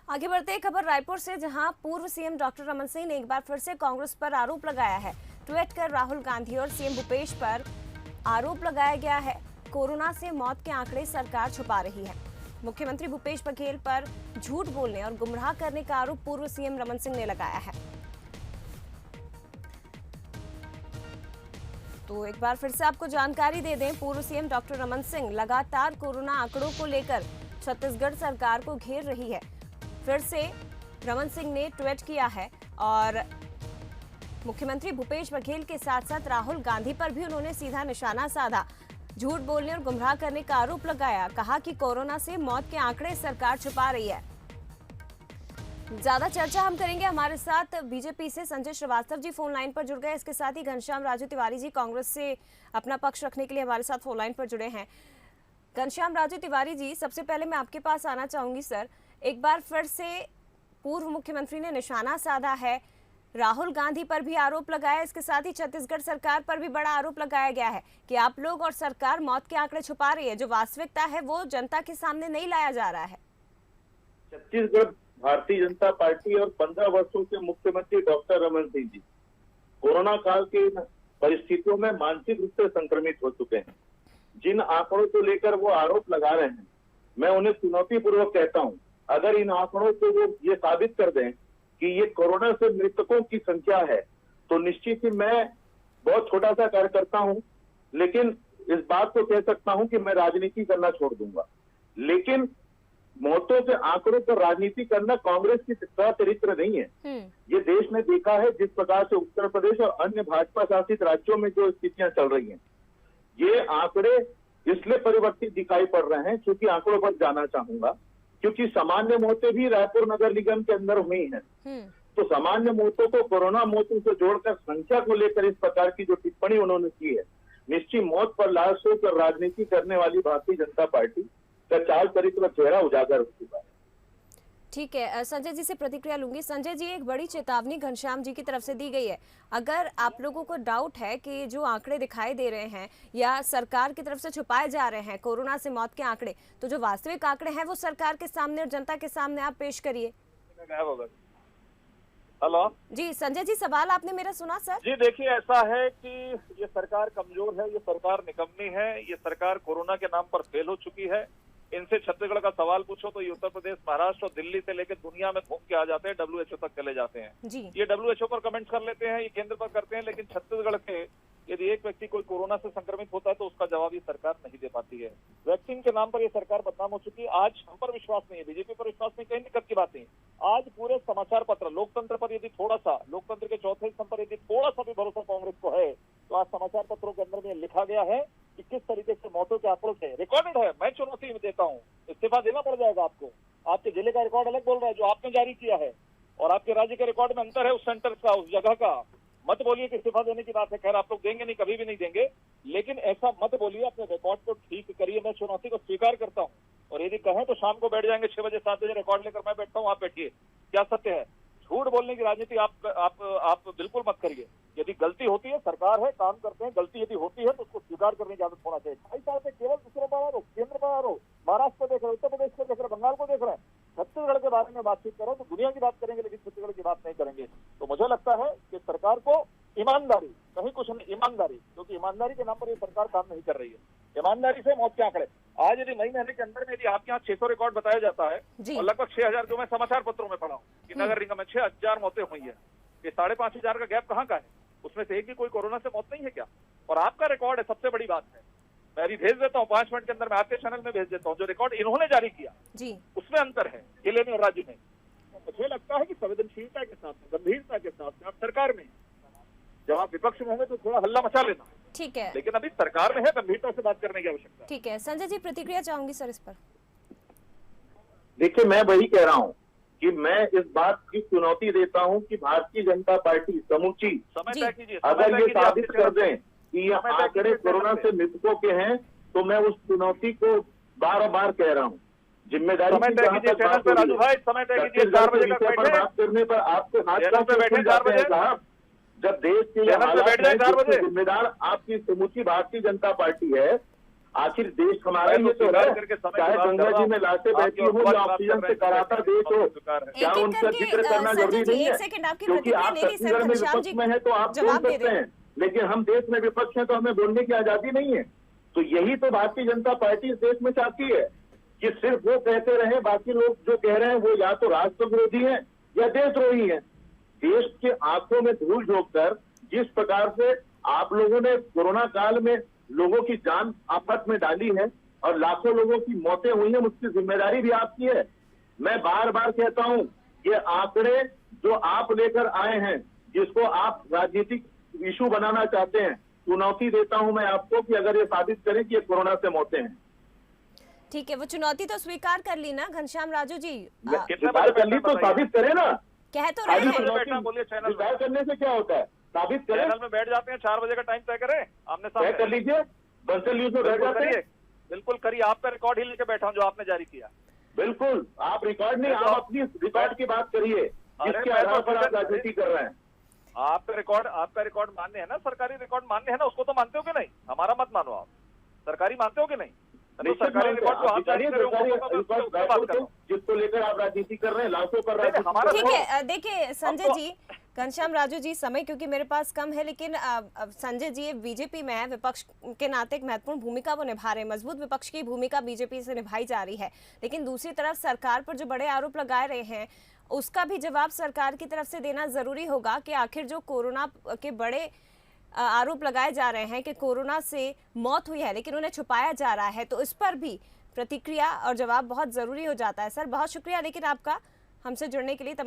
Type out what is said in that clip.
आगे बढ़ते हैं खबर रायपुर से, जहां पूर्व सीएम डॉक्टर रमन सिंह ने एक बार फिर से कांग्रेस पर आरोप लगाया है। ट्वीट कर राहुल गांधी और सीएम भूपेश पर आरोप लगाया गया है, कोरोना से मौत के आंकड़े सरकार छुपा रही है। मुख्यमंत्री भूपेश बघेल पर झूठ बोलने और गुमराह करने का आरोप पूर्व सीएम रमन सिंह ने लगाया है। तो एक बार फिर से आपको जानकारी दे दें, पूर्व सीएम डॉक्टर रमन सिंह लगातार कोरोना आंकड़ों को लेकर छत्तीसगढ़ सरकार को घेर रही है। फिर से रमन सिंह ने ट्वीट किया है और मुख्यमंत्री भूपेश बघेल के साथ साथ राहुल गांधी पर भी उन्होंने सीधा निशाना साधा। झूठ बोलने और गुमराह करने का आरोप लगाया, कहा कि कोरोना से मौत के आंकड़े सरकार छुपा रही है। ज्यादा चर्चा हम करेंगे, हमारे साथ बीजेपी से संजय श्रीवास्तव जी फोन लाइन पर जुड़ गए। इसके साथ ही घनश्याम राजू तिवारी जी कांग्रेस से अपना पक्ष रखने के लिए हमारे साथ फोन लाइन पर जुड़े हैं। घनश्याम राजू तिवारी जी, सबसे पहले मैं आपके पास आना चाहूंगी सर। एक बार फिर से पूर्व मुख्यमंत्री ने निशाना साधा है, राहुल गांधी पर भी आरोप लगाया, इसके साथ ही छत्तीसगढ़ सरकार पर भी बड़ा आरोप लगाया गया है कि आप लोग और सरकार मौत के आंकड़े छुपा रही है। जो वास्तविकता है वो जनता के सामने नहीं लाया जा रहा है। छत्तीसगढ़ भारतीय जनता पार्टी और 15 वर्षों के मुख्यमंत्री डॉक्टर रमन सिंह जी कोरोना काल के परिस्थितियों में मानसिक रूप से संक्रमित हो चुके हैं। जिन आंकड़ों को लेकर वो आरोप लगा रहे हैं, मैं उन्हें चुनौतीपूर्वक कहता हूं, अगर इन आंकड़ों को वो ये साबित कर दें कि ये कोरोना से मृतकों की संख्या है, तो निश्चित ही मैं बहुत छोटा सा कार्यकर्ता हूं, लेकिन इस बात को कह सकता हूं कि मैं राजनीति करना छोड़ दूंगा। लेकिन मौतों के आंकड़ों पर राजनीति करना कांग्रेस की चरित्र नहीं है। ये देश ने देखा है जिस प्रकार से उत्तर प्रदेश और अन्य भाजपा शासित राज्यों में जो स्थितियां चल रही हैं, ये आंकड़े इसलिए परिवर्तित दिखाई पड़ रहे हैं, क्योंकि आंकड़ों पर जाना चाहूंगा, क्योंकि सामान्य मौतें भी रायपुर नगर निगम के अंदर हुई हैं। तो सामान्य मौतों को कोरोना मौतों से जोड़कर संख्या को लेकर इस प्रकार की जो टिप्पणी उन्होंने की है, निश्चित मौत पर लाश सोचकर राजनीति करने वाली भारतीय जनता पार्टी का चाल चरित्र चेहरा उजागर हो चुका है। ठीक है, संजय जी से प्रतिक्रिया लूंगी। संजय जी, एक बड़ी चेतावनी घनश्याम जी की तरफ से दी गई है। अगर आप लोगों को डाउट है कि जो आंकड़े दिखाई दे रहे हैं या सरकार की तरफ से छुपाए जा रहे हैं कोरोना से मौत के आंकड़े, तो जो वास्तविक आंकड़े हैं वो सरकार के सामने और जनता के सामने आप पेश करिए। हेलो जी संजय जी, सवाल आपने मेरा सुना सर? जी, देखिए, ऐसा है कि ये सरकार कमजोर है, ये सरकार निकम्मी है, ये सरकार कोरोना के नाम पर फेल हो चुकी है। इनसे छत्तीसगढ़ का सवाल पूछो तो ये उत्तर प्रदेश, महाराष्ट्र और दिल्ली से लेकर दुनिया में घूम के आ जाते हैं, WHO तक चले जाते हैं जी। ये WHO पर कमेंट्स कर लेते हैं, ये केंद्र पर करते हैं, लेकिन छत्तीसगढ़ के यदि एक व्यक्ति कोई कोरोना से संक्रमित होता है तो उसका जवाब ये सरकार नहीं दे पाती है। वैक्सीन के नाम पर ये सरकार बदनाम हो चुकी है। आज हम पर विश्वास नहीं है, बीजेपी पर विश्वास नहीं, कहीं दिक्कत की बात नहीं। आज पूरे समाचार पत्र लोकतंत्र पर यदि थोड़ा सा, लोकतंत्र के चौथे स्तंभ पर यदि थोड़ा सा भी भरोसा कांग्रेस को है, तो आज समाचार पत्रों के अंदर में लिखा गया है कि किस तरीके से मौतों के आंकड़ों से रिकॉर्डेड है। मैं चुनौती देता हूँ, इस्तीफा देना पड़ जाएगा आपको। आपके जिले का रिकॉर्ड अलग बोल रहा है जो आपने जारी किया है, और आपके राज्य के रिकॉर्ड में अंतर है, उस सेंटर का, उस जगह का। मत बोलिए कि इस्तीफा देने की बात है, खैर आप लोग देंगे नहीं, कभी भी नहीं देंगे, लेकिन ऐसा मत बोलिए, अपने रिकॉर्ड को ठीक करिए। मैं चुनौती को स्वीकार करता हूँ, और यदि कहें तो शाम को बैठ जाएंगे 6 बजे 7 बजे रिकॉर्ड लेकर मैं बैठता हूँ, आप बैठिए। क्या सत्य है? झूठ बोलने की राजनीति आप बिल्कुल मत करिए। यदि गलती होती है, सरकार है, काम करते हैं, गलती यदि होती है तो उसको स्वीकार करने की आदत होना चाहिए। भाई साहब केवल दूसरों पर आरो, केंद्र पर आरो, महाराष्ट्र को देख रहे, उत्तर प्रदेश को देख रहे, बंगाल को देख रहे हैं। छत्तीसगढ़ के बारे में बातचीत करो तो दुनिया की बात करेंगे, लेकिन छत्तीसगढ़ की बात नहीं करेंगे। तो मुझे लगता है कि सरकार को ईमानदारी, कहीं कुछ नहीं, ईमानदारी, क्योंकि ईमानदारी के नाम पर ये सरकार काम नहीं कर रही है। ईमानदारी से मौत के आंकड़े, आज यदि मई महीने के अंदर में यदि आपके यहाँ 600 रिकॉर्ड बताया जाता है और लगभग 6000 जो मैं समाचार पत्रों में पढ़ा हूँ कि नगर निगम में 6000 मौतें हुई है, ये 5500 का गैप कहाँ का है? उसमें से एक भी कोई कोरोना से मौत नहीं है क्या? और आपका रिकॉर्ड है, सबसे बड़ी बात है। मैं अभी भेज देता हूँ, 5 मिनट के अंदर मैं आपके चैनल में भेज देता हूँ, जो रिकॉर्ड इन्होंने जारी किया जी, उसमें अंतर है जिले में और राज्य में। मुझे लगता है कि संवेदनशीलता के साथ, गंभीरता के साथ आप सरकार में, जब आप विपक्ष में होंगे तो थोड़ा हल्ला मचा लेना, ठीक है, लेकिन अभी सरकार में है, गंभीरता से बात करने की आवश्यकता है। ठीक है। संजय जी, प्रतिक्रिया चाहूंगी सर इस पर। देखिए, मैं वही कह रहा हूं कि मैं इस बात की चुनौती देता हूं कि भारतीय जनता पार्टी समूची अगर ये साबित कर दें कि ये आंकड़े कोरोना से मृतकों के हैं, तो मैं उस चुनौती को बार बार कह रहा हूं। जिम्मेदारी राजू भाई, समय तय कीजिए, 4 बजे तक पर बात करने पर आपके हाथ पे बैठे साहब। जब देश के हालात में जिम्मेदार आपकी समूची भारतीय जनता पार्टी है, आखिर देश हमारा मैं ये तो स्वीकार है, करके समय की चाहे बात गंगा कर रहा जी हूं। में लाशें आपकी बहती हो आवाज या बात ऑक्सीजन कर से रहे हैं, कराता देश हो, स्वीकार है। क्या एक-एक उनका करके, जिक्र करना संजय जरूरी जी, नहीं एक है? सेकंड आपकी क्योंकि प्रतिक्रिया आप ले ली सर, छत्तीसगढ़ में घनश्याम विपक्ष जी में है तो आप बोल जवाब दे सकते दें। हैं, लेकिन हम देश में विपक्ष हैं तो हमें बोलने की आजादी नहीं है। तो यही तो भारतीय जनता पार्टी इस देश में चाहती है कि सिर्फ वो कहते रहे, बाकी लोग जो कह रहे हैं वो या तो राष्ट्र विरोधी है या देशद्रोही है। देश के आंखों में धूल झोंक कर जिस प्रकार से आप लोगों ने कोरोना काल में लोगों की जान आफत में डाली है और लाखों लोगों की मौतें हुई हैं, उसकी जिम्मेदारी भी आपकी है। मैं बार बार कहता हूं, ये आंकड़े जो आप लेकर आए हैं, जिसको आप राजनीतिक इशू बनाना चाहते हैं, चुनौती देता हूं मैं आपको कि अगर ये साबित करें कि ये कोरोना से मौतें हैं। ठीक है, वो चुनौती तो स्वीकार कर ली ना घनश्याम राजू जी, कितने स्वीकार बजे कर ली तो बताइए? साबित करें ना। कह तो रहे कितने हैं। बजे बैठना बोलिए चैनल में? स्वीकार करने से क्या होता है, साबित करें। चैनल में बैठ जाते हैं, 4 बजे का टाइम तय करें, आमने तय कर सामने। लीजिए, बंसल न्यूज में बैठ बिल्कुल जाते हैं। करिए, बिल्कुल करिए। आपका रिकॉर्ड ही लेके बैठा हूं जो आपने जारी किया। बिल्कुल, आप रिकॉर्ड नहीं, मैं तो- आप अपनी रिकॉर्ड की बात करिए, जिसके मैं तो आधार पर आप फिर- राजनीति कर रहे हैं। आपका रिकॉर्ड मान्य है ना, सरकारी रिकॉर्ड मान्य है ना, उसको तो मानते हो कि नहीं? हमारा मत मानो आप, सरकारी मानते हो कि नहीं? तो निश्चित सरकारी मानते हैं। रिकॉर्ड जो आप आप जारी दिखाइए कर रहे हो, सरकारी उसको तो रिकॉर्ड उसको बात रायपुर करो। के, जिसको लेकर आप राजनीति कर रहे हैं, लाशों पर नहीं, राजनीति हमारा कर ठीक रहे हैं। है, देखिए संजय तो- जी, घनश्याम राजू जी, समय क्योंकि मेरे पास कम है, लेकिन अब संजय जी बीजेपी में है, विपक्ष के नाते एक महत्वपूर्ण भूमिका वो निभा रहे हैं, मजबूत विपक्ष की भूमिका बीजेपी से निभाई जा रही है, लेकिन दूसरी तरफ सरकार पर जो बड़े आरोप लगाए रहे हैं उसका भी जवाब सरकार की तरफ से देना जरूरी होगा कि आखिर जो कोरोना के बड़े आरोप लगाए जा रहे हैं कि कोरोना से मौत हुई है लेकिन उन्हें छुपाया जा रहा है, तो इस पर भी प्रतिक्रिया और जवाब बहुत जरूरी हो जाता है। सर बहुत शुक्रिया लेकिन आपका हमसे जुड़ने के लिए।